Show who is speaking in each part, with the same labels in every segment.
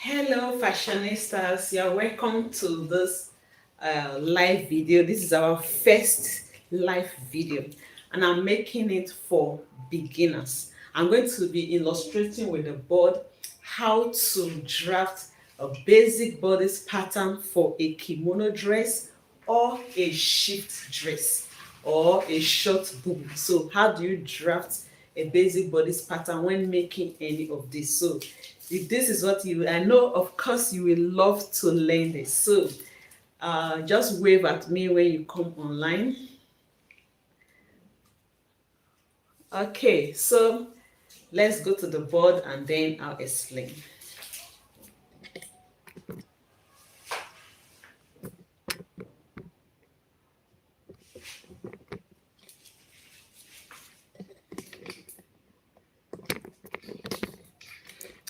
Speaker 1: Hello, fashionistas. You're welcome to this live video. This is our first live video, and I'm making it for beginners. I'm going to be illustrating with the board how to draft a basic bodice pattern for a kimono dress or a shift dress or a short boubou. So how do you draft a basic bodice pattern when making any of this? So if this is what you, I know of course you will love to learn this. So just wave at me when you come online. Okay, so let's go to the board and then I'll explain.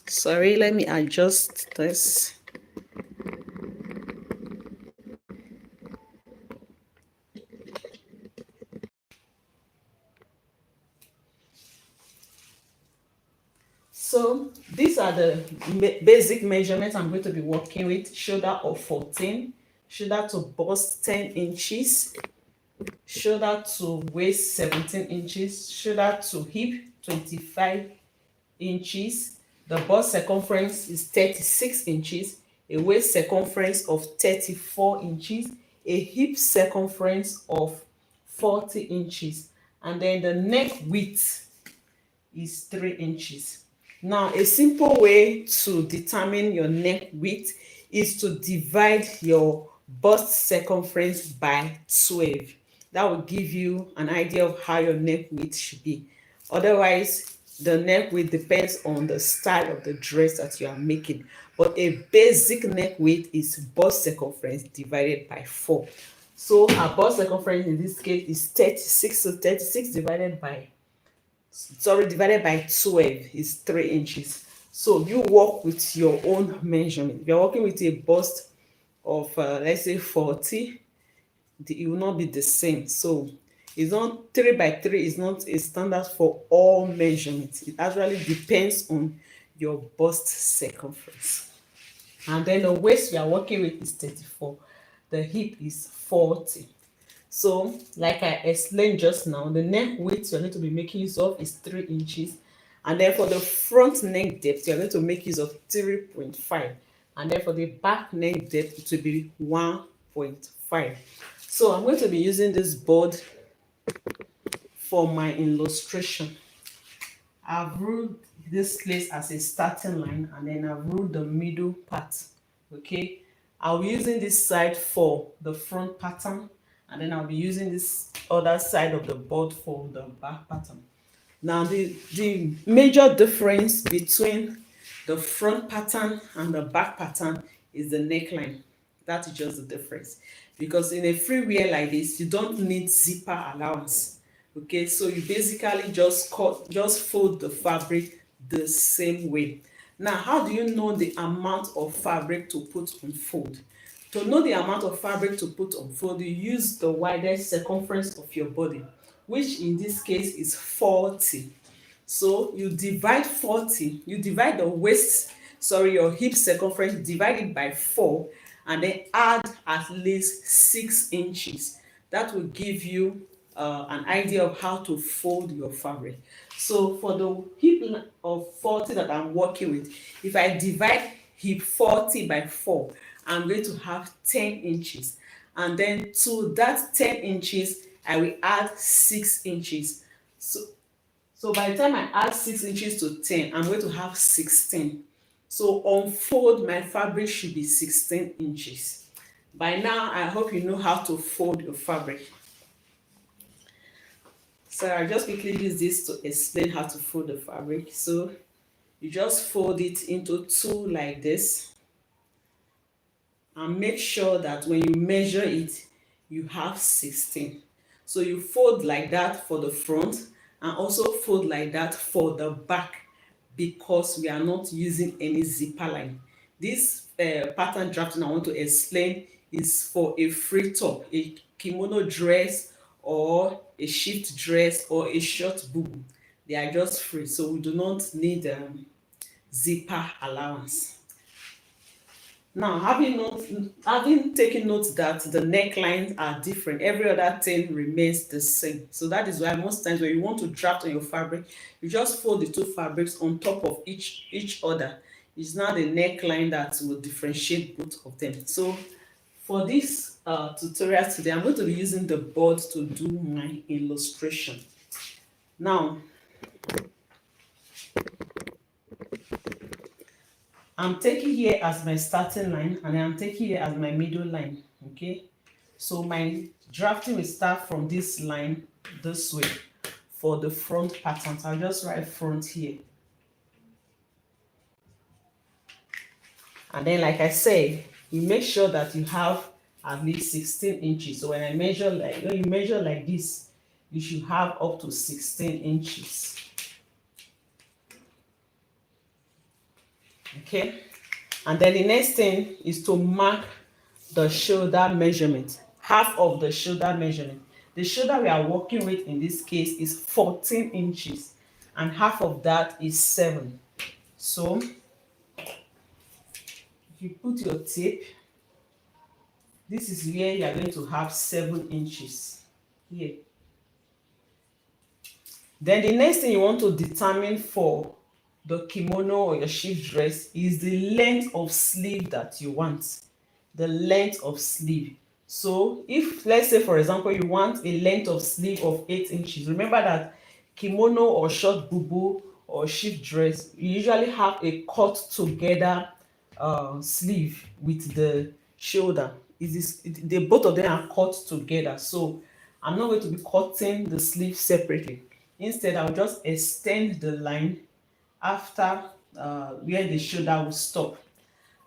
Speaker 1: Sorry, let me adjust this. So these are the basic measurements I'm going to be working with. Shoulder of 14, shoulder to bust 10 inches, shoulder to waist 17 inches, shoulder to hip 25 inches. The bust circumference is 36 inches, a waist circumference of 34 inches, a hip circumference of 40 inches, and then the neck width is 3 inches. Now, a simple way to determine your neck width is to divide your bust circumference by 12. That will give you an idea of how your neck width should be. Otherwise, the neck width depends on the style of the dress that you are making. But a basic neck width is bust circumference divided by 4. So our bust circumference in this case is 36. So 36 divided by 12 is 3 inches. So you work with your own measurement. If you're working with a bust of let's say 40, it will not be the same. So it's not 3 by 3 is not a standard for all measurements. It actually depends on your bust circumference. And then the waist we are working with is 34. The hip is 40. So, like I explained just now, the neck width you're going to be making use of is 3 inches. And then for the front neck depth, you're going to make use of 3.5. And then for the back neck depth, it will be 1.5. So I'm going to be using this board for my illustration. I've ruled this place as a starting line, and then I've ruled the middle part. Okay, I'll be using this side for the front pattern, and then I'll be using this other side of the board for the back pattern. Now the major difference between the front pattern and the back pattern is the neckline. That is just the difference, because in a free wear like this you don't need zipper allowance. Okay, so you basically just fold the fabric the same way. Now, how do you know the amount of fabric to put on fold? To know the amount of fabric to put on fold, you use the widest circumference of your body, which in this case is 40. So you divide 40, you divide the waist, sorry, your hip circumference, divide it by 4, and then add at least 6 inches. That will give you an idea of how to fold your fabric. So for the hip of 40 that I'm working with, if I divide hip 40 by 4, I'm going to have 10 inches. And then to that 10 inches, I will add 6 inches. So by the time I add 6 inches to 10, I'm going to have 16. So on fold, my fabric should be 16 inches. By now, I hope you know how to fold your fabric. So I just quickly use this to explain how to fold the fabric. So you just fold it into 2 like this, and make sure that when you measure it, you have 16. So you fold like that for the front, and also fold like that for the back, because we are not using any zipper line. This pattern drafting I want to explain is for a free top, a kimono dress or a shift dress or a short boubou. They are just free, so we do not need zipper allowance. Now, having taken note that the necklines are different, every other thing remains the same. So that is why most times when you want to draft on your fabric, you just fold the two fabrics on top of each other. It's not the neckline that will differentiate both of them. So for this tutorial today, I'm going to be using the board to do my illustration. Now, I'm taking here as my starting line, and I'm taking here as my middle line. Okay, so my drafting will start from this line this way for the front pattern. So I'll just write front here, and then like I said, you make sure that you have at least 16 inches. So when you measure like this, you should have up to 16 inches. Okay, and then the next thing is to mark the shoulder measurement, half of the shoulder measurement. The shoulder we are working with in this case is 14 inches, and half of that is 7. So if you put your tape, this is where you are going to have 7 inches here. Then the next thing you want to determine for the kimono or your shift dress is the length of sleeve that you want. The length of sleeve. So if, let's say for example, you want a length of sleeve of 8 inches, remember that kimono or short boubou or shift dress, you usually have a cut together sleeve with the shoulder. Both of them are cut together. So I'm not going to be cutting the sleeve separately. Instead, I'll just extend the line after where the shoulder will stop.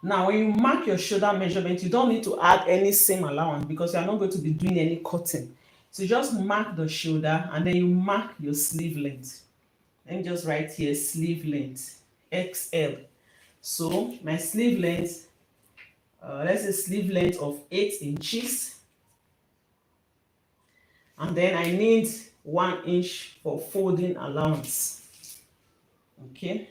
Speaker 1: Now, when you mark your shoulder measurement, you don't need to add any seam allowance because you are not going to be doing any cutting. So just mark the shoulder and then you mark your sleeve length. Let me just write here sleeve length, XL. So my sleeve length, let's say sleeve length of 8 inches. And then I need 1 inch for folding allowance. Okay,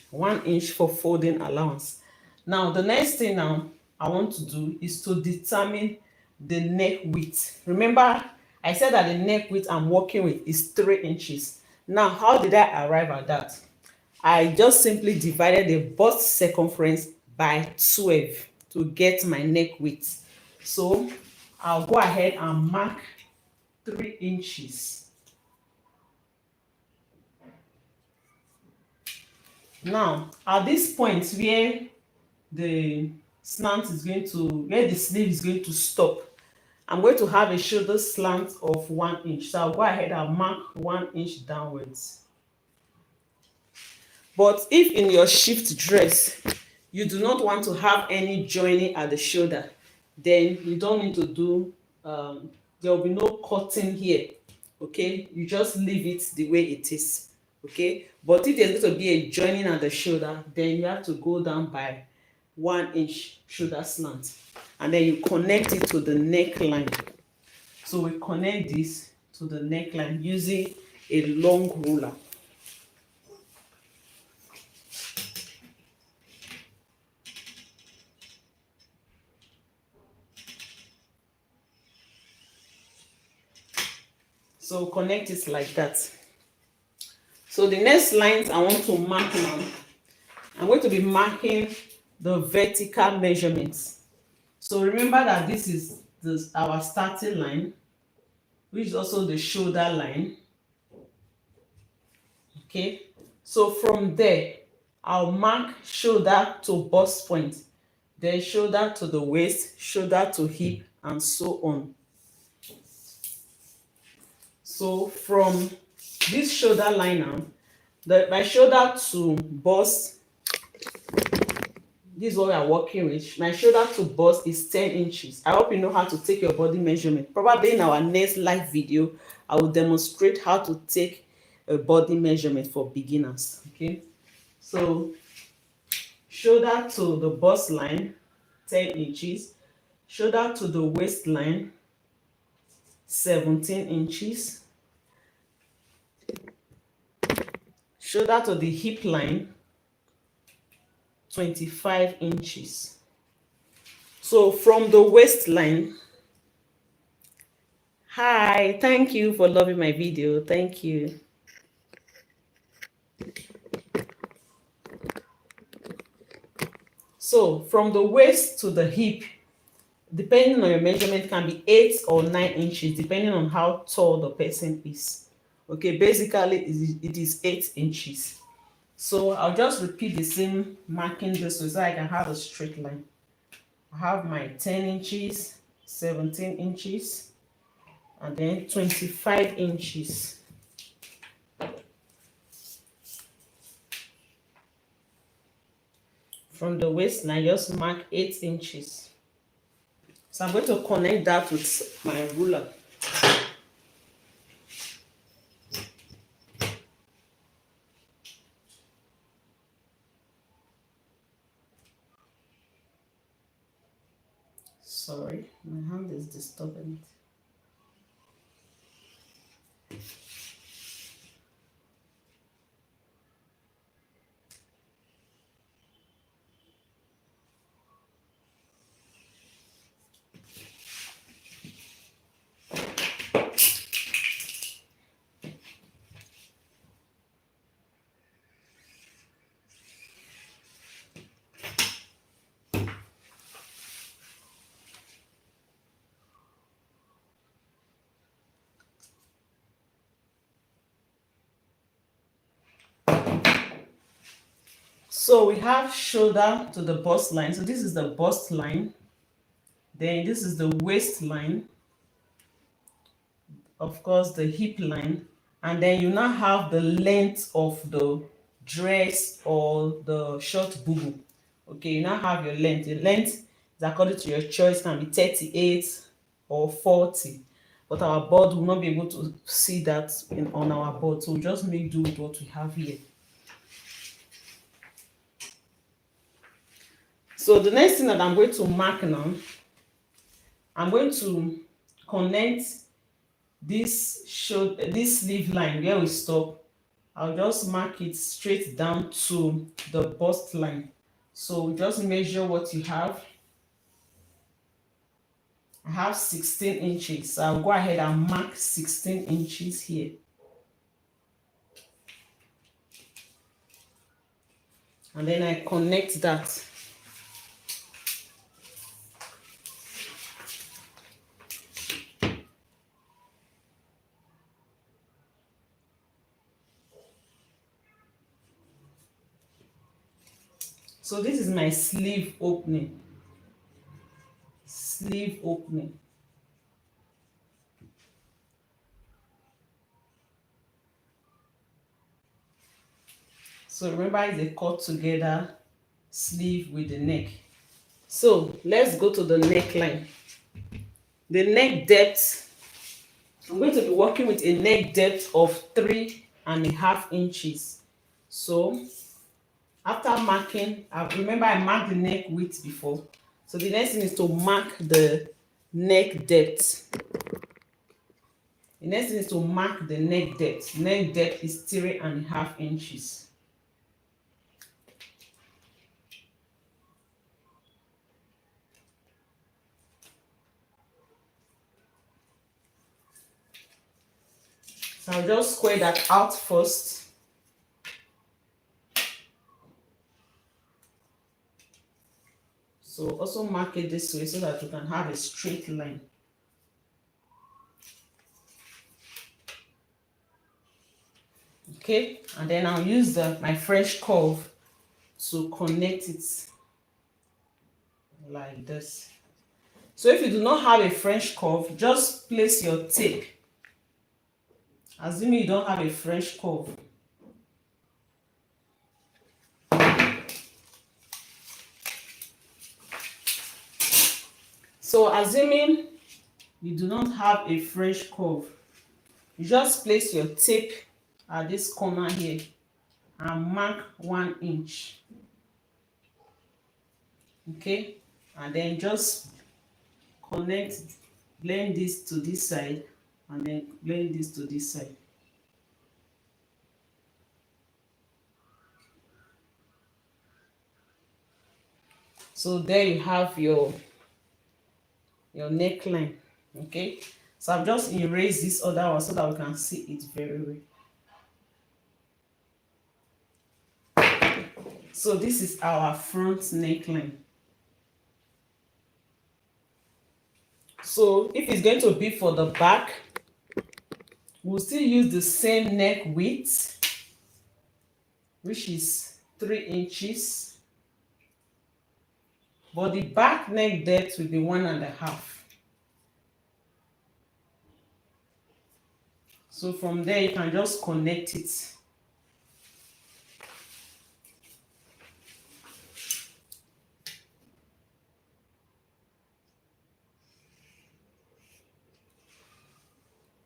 Speaker 1: 1 inch for folding allowance. Now the next thing now I want to do is to determine the neck width. Remember I said that the neck width I'm working with is 3 inches. Now how did I arrive at that? I just simply divided the bust circumference by 12 to get my neck width. So I'll go ahead and mark 3 inches. Now at this point where the slant is going to, where the sleeve is going to stop, I'm going to have a shoulder slant of 1 inch. So I'll go ahead and mark 1 inch downwards. But if in your shift dress you do not want to have any joining at the shoulder, then you don't need to do there will be no cutting here. Okay, you just leave it the way it is. Okay, but if there's going to be a joining at the shoulder, then you have to go down by 1 inch shoulder slant, and then you connect it to the neckline. So we connect this to the neckline using a long ruler. So connect it like that. So the next lines I want to mark now, I'm going to be marking the vertical measurements. So remember that this is our starting line, which is also the shoulder line. Okay, so from there I'll mark shoulder to bust point, then shoulder to the waist, shoulder to hip, and so on. So from this shoulder line now, my shoulder to bust, this is what we are working with. My shoulder to bust is 10 inches. I hope you know how to take your body measurement. Probably in our next live video, I will demonstrate how to take a body measurement for beginners. Okay, so shoulder to the bust line, 10 inches. Shoulder to the waistline, 17 inches. Shoulder to the hip line, 25 inches. So from the waistline, hi, thank you for loving my video. Thank you. So from the waist to the hip, depending on your measurement, can be 8 or 9 inches, depending on how tall the person is. Okay, basically it is 8 inches. So I'll just repeat the same marking this way so I can have a straight line. I have my 10 inches, 17 inches, and then 25 inches. From the waistline, just mark 8 inches. So I'm going to connect that with my ruler. Sorry, my hand is disturbing it. So we have shoulder to the bust line. So this is the bust line. Then this is the waistline. Of course, the hip line. And then you now have the length of the dress or the short boubou. Okay, you now have your length. The length is according to your choice, can be 38 or 40. But our board will not be able to see that on our board. So we'll just make do with what we have here. So the next thing that I'm going to mark now, I'm going to connect this sleeve line where we stop. I'll just mark it straight down to the bust line. So just measure what you have. I have 16 inches. So I'll go ahead and mark 16 inches here. And then I connect that. So this is my sleeve opening. Sleeve opening. So remember, it's a cut together sleeve with the neck. So let's go to the neckline. The neck depth, I'm going to be working with a neck depth of 3.5 inches. So after marking, remember I marked the neck width before. So the next thing is to mark the neck depth. The next thing is to mark the neck depth. Neck depth is 3.5 inches. So I'll just square that out first. So also mark it this way so that you can have a straight line. Okay, and then I'll use my French curve to connect it like this. So if you do not have a French curve, just place your tape. Assuming you don't have a French curve. So assuming you do not have a French curve, you just place your tape at this corner here and mark 1 inch. Okay, and then just connect, blend this to this side and then blend this to this side. So there you have your your neckline. Okay, so I've just erased this other one so that we can see it very well. So this is our front neckline. So if it's going to be for the back, we'll still use the same neck width, which is 3 inches, but the back neck depth will be 1.5. So from there you can just connect it.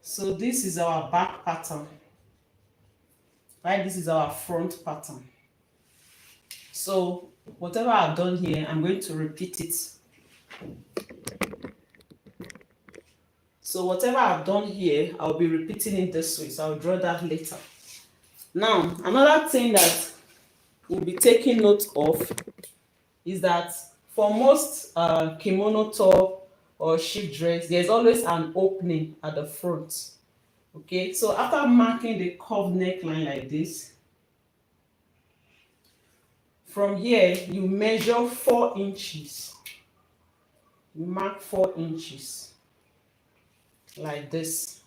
Speaker 1: So this is our back pattern, right? This is our front pattern. So whatever I've done here, I'm going to repeat it. So whatever I've done here, I'll be repeating it this way. So I'll draw that later. Now, another thing that we'll be taking note of is that for most kimono top or shift dress, there's always an opening at the front. Okay, so after marking the curved neckline like this, from here you measure 4 inches. You mark 4 inches like this.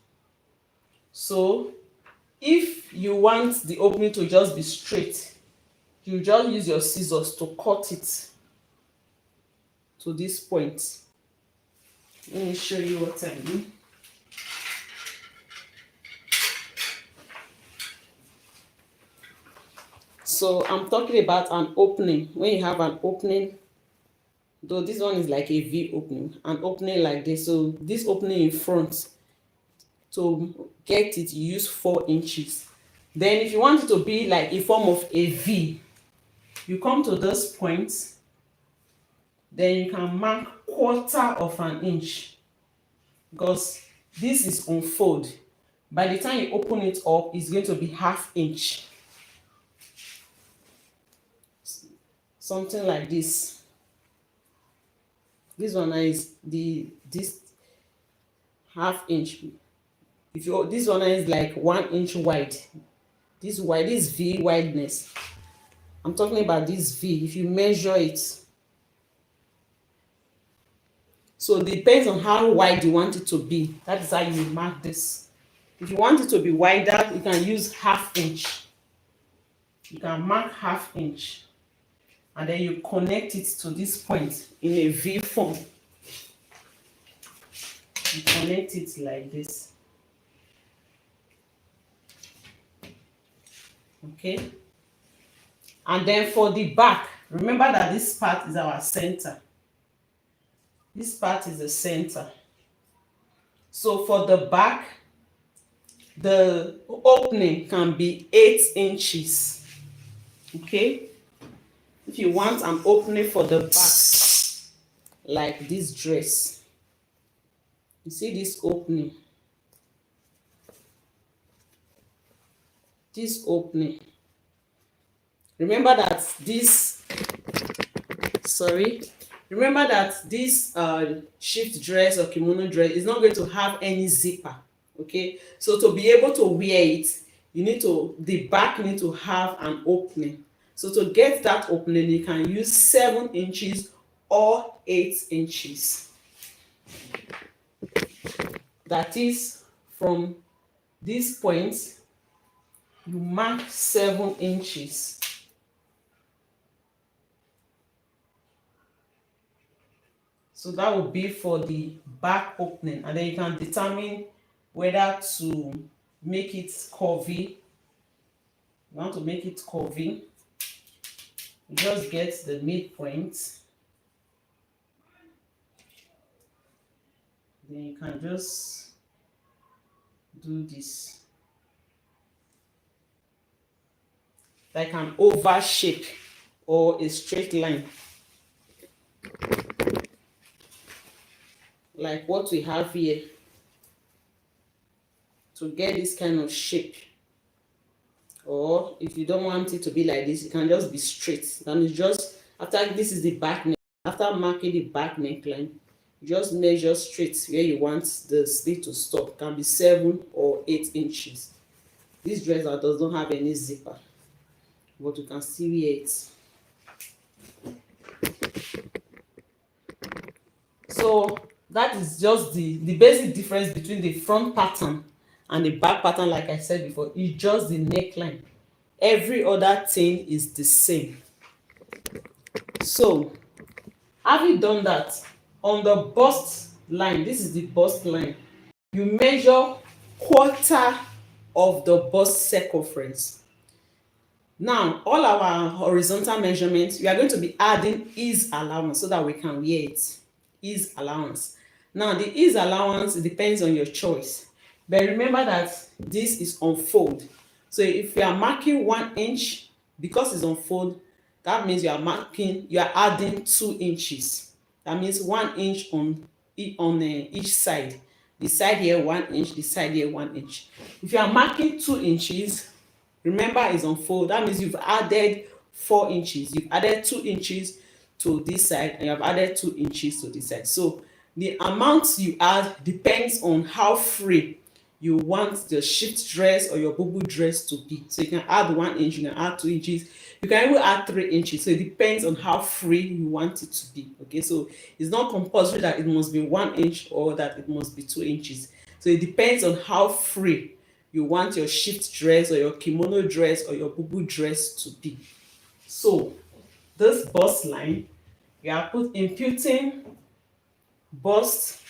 Speaker 1: So if you want the opening to just be straight, you just use your scissors to cut it to this point. Let me show you what I mean. So I'm talking about an opening. When you have an opening, though this one is like a V opening, an opening like this. So this opening in front, to get it, you use 4 inches. Then if you want it to be like a form of a V, you come to this point, then you can mark 1/4 of an inch, because this is unfold. By the time you open it up, it's going to be 1/2 inch. Something like this. This one is this 1/2 inch. If you this one is like 1 inch wide. This wide, this V wideness. I'm talking about this V. If you measure it, so it depends on how wide you want it to be. That is how you mark this. If you want it to be wider, you can use 1/2 inch. You can mark 1/2 inch, and then you connect it to this point in a V form. You connect it like this. Okay, and then for the back, remember that this part is our center. This part is the center. So for the back, the opening can be 8 inches. Okay, if you want an opening for the back like this dress, you see this opening, remember that this shift dress or kimono dress is not going to have any zipper. Okay, so to be able to wear it, the back need to have an opening. So to get that opening, you can use 7 inches or 8 inches. That is, from this point you mark 7 inches. So that will be for the back opening, and then you can determine whether to make it curvy. You want to make it curvy, you just get the midpoint, then you can just do this like an oval shape or a straight line, like what we have here, to get this kind of shape. Or if you don't want it to be like this, it can just be straight. Then it's just, after this is the back neck, after marking the back neckline, You just measure straight where you want the slit to stop. It can be 7 or 8 inches. This dress that does not have any zipper, but you can still wear it. So that is just the basic difference between the front pattern and the back pattern. Like I said before, it's just the neckline. Every other thing is the same. So having done that, on the bust line, this is the bust line, you measure quarter of the bust circumference. Now all our horizontal measurements, we are going to be adding ease allowance so that we can wear it. Ease allowance. Now the ease allowance, it depends on your choice, but remember that this is on fold. So if you are marking 1 inch, because it's on fold, that means you are adding 2 inches. That means 1 inch on each side. The side here 1 inch, the side here 1 inch. If you are marking 2 inches, remember it's on fold. That means you've added 4 inches. You've added 2 inches to this side, and you have added 2 inches to this side. So the amount you add depends on how free you want the shift dress or your boubou dress to be. So you can add 1 inch, you can add 2 inches, you can even add 3 inches. So it depends on how free you want it to be. Okay, so it's not compulsory that it must be 1 inch or that it must be 2 inches. So it depends on how free you want your shift dress or your kimono dress or your boubou dress to be. So this bust line, you are imputing bust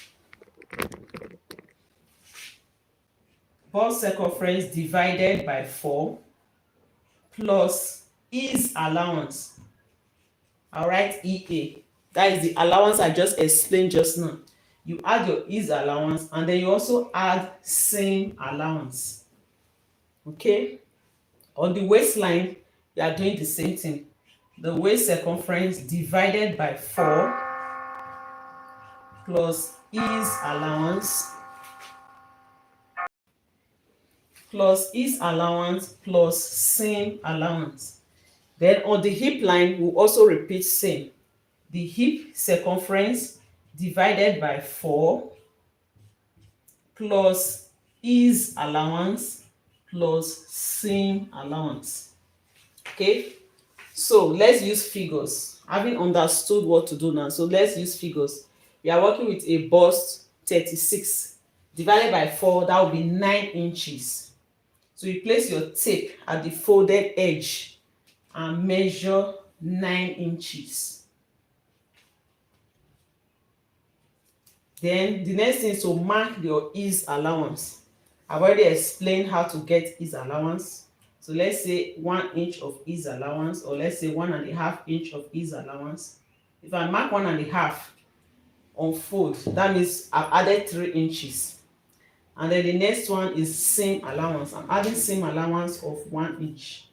Speaker 1: circumference divided by 4 plus ease allowance. All right, EA. That is the allowance I just explained just now. You add your ease allowance and then you also add seam allowance. Okay? On the waistline, you are doing the same thing. The waist circumference divided by 4 plus ease allowance plus seam allowance. Then on the hip line, we'll also repeat same. The hip circumference divided by 4 plus ease allowance plus seam allowance. Okay, so let's use figures. Having understood what to do now, so let's use figures. We are working with a bust 36 divided by 4, that will be 9 inches. So you place your tape at the folded edge and measure 9 inches. Then the next thing is to mark your ease allowance. I've already explained how to get ease allowance. So let's say 1 inch of ease allowance, or let's say 1.5 inch of ease allowance. If I mark 1.5 on fold, that means I've added 3 inches. And then the next one is seam allowance. I'm adding seam allowance of 1 inch.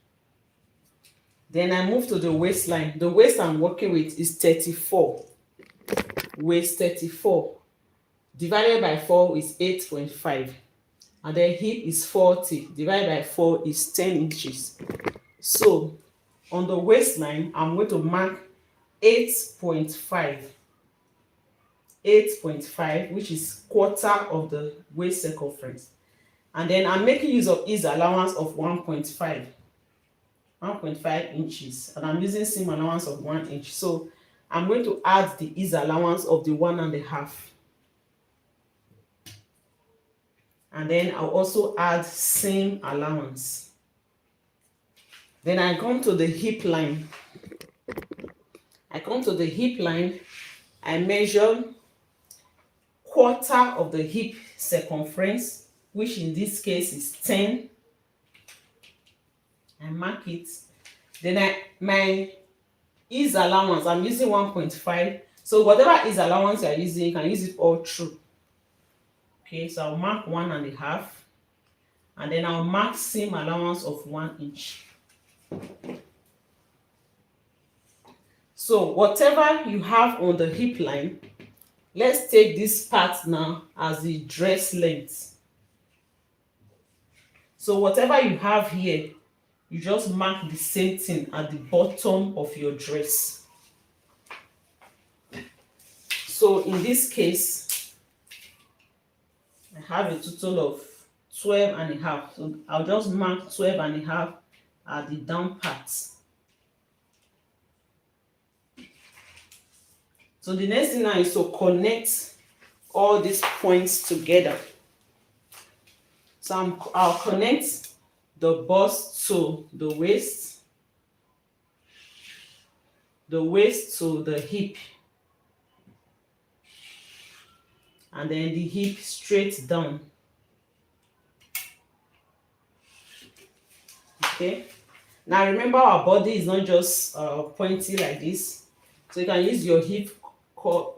Speaker 1: Then I move to the waistline. The waist I'm working with is 34. Waist 34 divided by 4 is 8.5. And then hip is 40 divided by 4 is 10 inches. So on the waistline, I'm going to mark 8.5, which is quarter of the waist circumference. And then I'm making use of ease allowance of 1.5 inches, and I'm using seam allowance of 1 inch. So I'm going to add the ease allowance of the 1.5. And then I'll also add seam allowance. Then I come to the hip line. I measure quarter of the hip circumference, which in this case is 10. I mark it. Then my ease allowance, I'm using 1.5. So whatever ease allowance you are using, you can use it all through. Okay, so I'll mark 1.5, and then I'll mark seam allowance of 1 inch. So whatever you have on the hip line, let's take this part now as the dress length. So whatever you have here, you just mark the same thing at the bottom of your dress. So in this case, I have a total of 12 and a half. So I'll just mark 12 and a half at the down part. So the next thing now is to connect all these points together. So I'll connect the bust to the waist to the hip, and then the hip straight down. Okay, now remember our body is not just pointy like this, so you can use your hip curve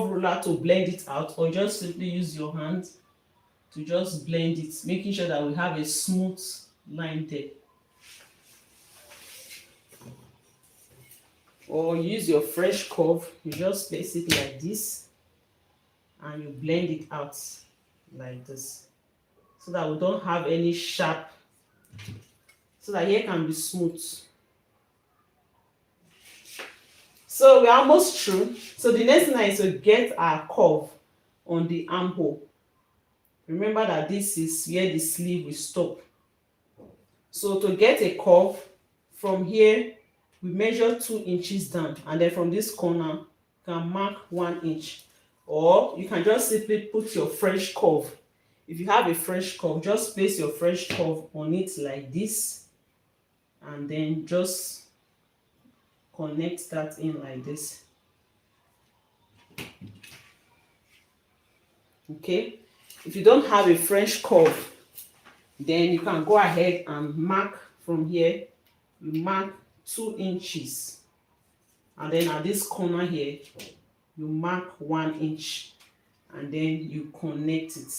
Speaker 1: ruler to blend it out, or just simply use your hand to just blend it, making sure that we have a smooth line there. Or use your fresh curve, you just place it like this and you blend it out like this, so that we don't have any sharp, so that hair can be smooth. So we're almost through. So the next thing is to get our curve on the armhole. Remember that this is where the sleeve will stop. So to get a curve from here, we measure 2 inches down, and then from this corner you can mark 1 inch, or you can just simply put your fresh curve. If you have a fresh curve, just place your fresh curve on it like this, and then just connect that in like this. Okay, if you don't have a fresh curve, then you can go ahead and mark from here. You mark 2 inches, and then at this corner here you mark 1 inch, and then you connect it.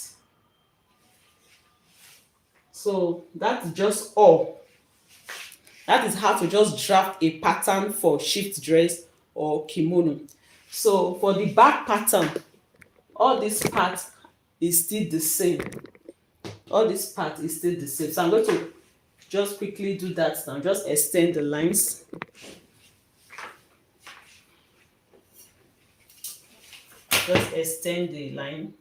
Speaker 1: So that's just all. That is how to just draft a pattern for shift dress or kimono. So for the back pattern, all this part is still the same. All this part is still the same. So I'm going to just quickly do that now. Just extend the lines. Just extend the line.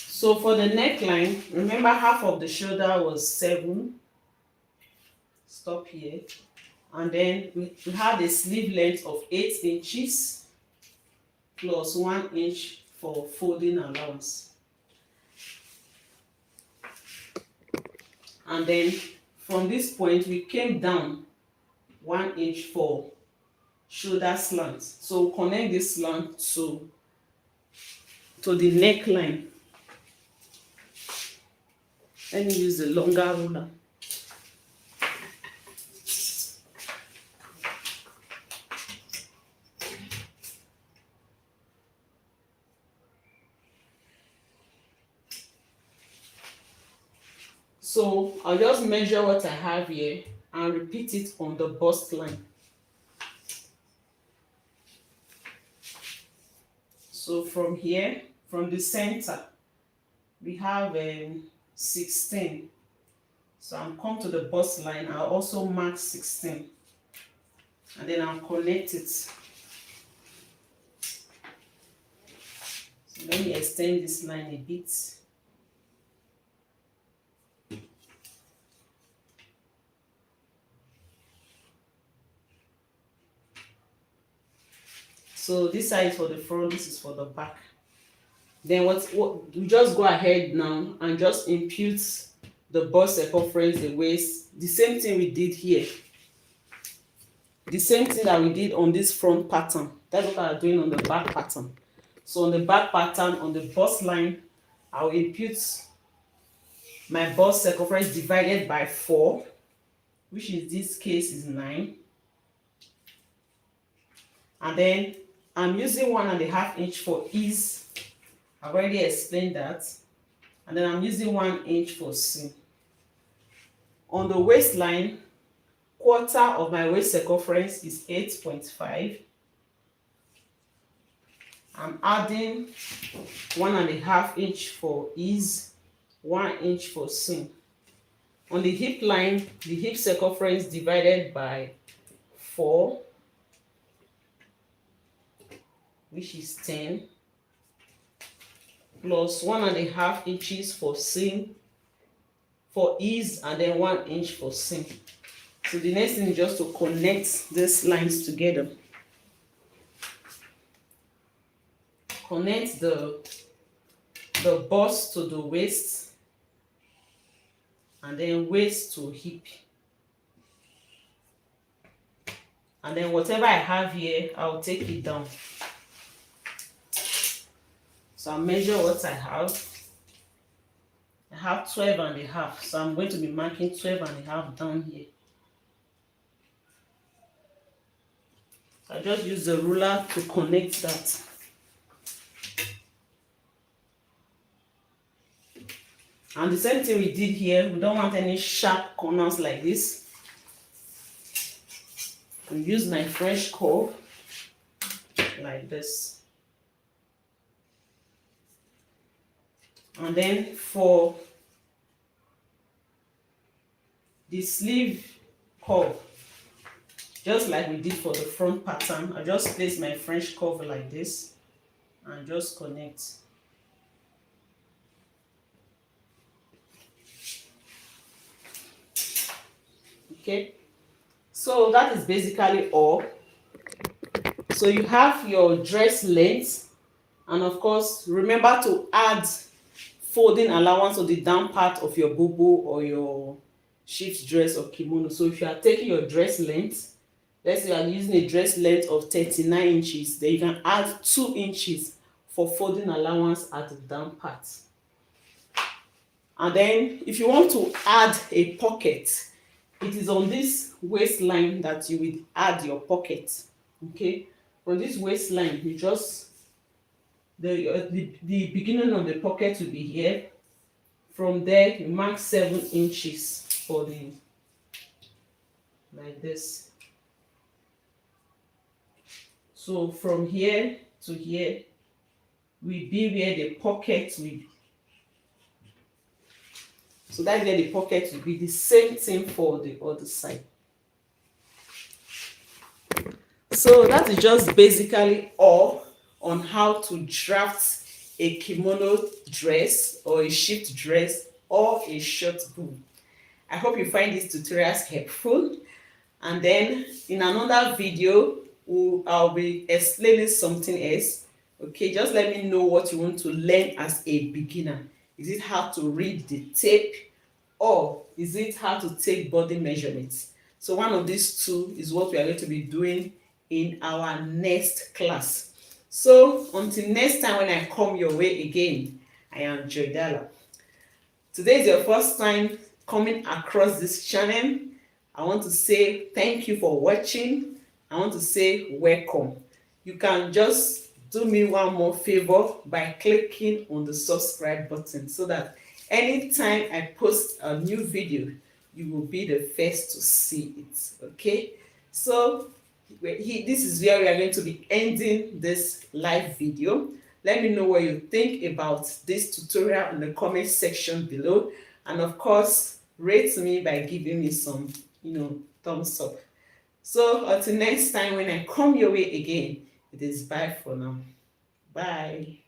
Speaker 1: So for the neckline, remember half of the shoulder was 7. Stop here. And then we have a sleeve length of 8 inches plus 1 inch for folding allowance. And then from this point, we came down 1 inch for shoulder slant. So connect this slant to the neckline. Let me use the longer ruler. So I'll just measure what I have here and repeat it on the bust line. So from here, from the center, we have 16. So I'll come to the bust line. I'll also mark 16, and then I'll connect it. So let me extend this line a bit. So this side is for the front, this is for the back. Then what we just go ahead now and just impute the bust circumference, the waist, the same thing we did here, the same thing that we did on this front pattern. That's what I'm doing on the back pattern. So on the back pattern, on the bust line, I'll impute my bust circumference divided by 4, which in this case is 9. And then I'm using 1.5 inch for ease. I've already explained that. And then I'm using 1 inch for seam. On the waistline, quarter of my waist circumference is 8.5. I'm adding 1.5 inch for ease, 1 inch for seam. On the hip line, the hip circumference divided by 4, which is 10, plus 1.5 inches for seam, for ease, and then 1 inch for seam. So the next thing is just to connect these lines together. Connect the bust to the waist, and then waist to hip. And then whatever I have here, I'll take it down. So I'll measure what I have. I have 12.5, so I'm going to be marking 12.5 down here. So I just use the ruler to connect that. And the same thing we did here, we don't want any sharp corners like this. I use my French curve like this. And then for the sleeve curve, just like we did for the front pattern, I just place my French curve like this and just connect. Okay, so that is basically all. So you have your dress length, and of course remember to add folding allowance on the down part of your boubou or your shift dress or kimono. So if you are taking your dress length, let's say you are using a dress length of 39 inches, then you can add 2 inches for folding allowance at the down part. And then if you want to add a pocket, it is on this waistline that you will add your pocket. Okay, from this waistline, you just the beginning of the pocket will be here. From there, you mark 7 inches for the, like this. So from here to here will be where the pocket will be. So that's where the pocket will be. The same thing for the other side. So that is just basically all on how to draft a kimono dress or a shift dress or a short boubou. I hope you find these tutorials helpful, and then in another video I'll be explaining something else. Okay, just let me know what you want to learn as a beginner. Is it how to read the tape, or is it how to take body measurements? So one of these two is what we are going to be doing in our next class. So until next time when I come your way again, I am Joidala. Today is your first time coming across this channel. I want to say thank you for watching. I want to say welcome. You can just do me one more favor by clicking on the subscribe button, so that anytime I post a new video, you will be the first to see it. Okay, so this is where we are going to be ending this live video. Let me know what you think about this tutorial in the comment section below, and of course rate me by giving me some thumbs up. So until next time when I come your way again, it is bye for now. Bye.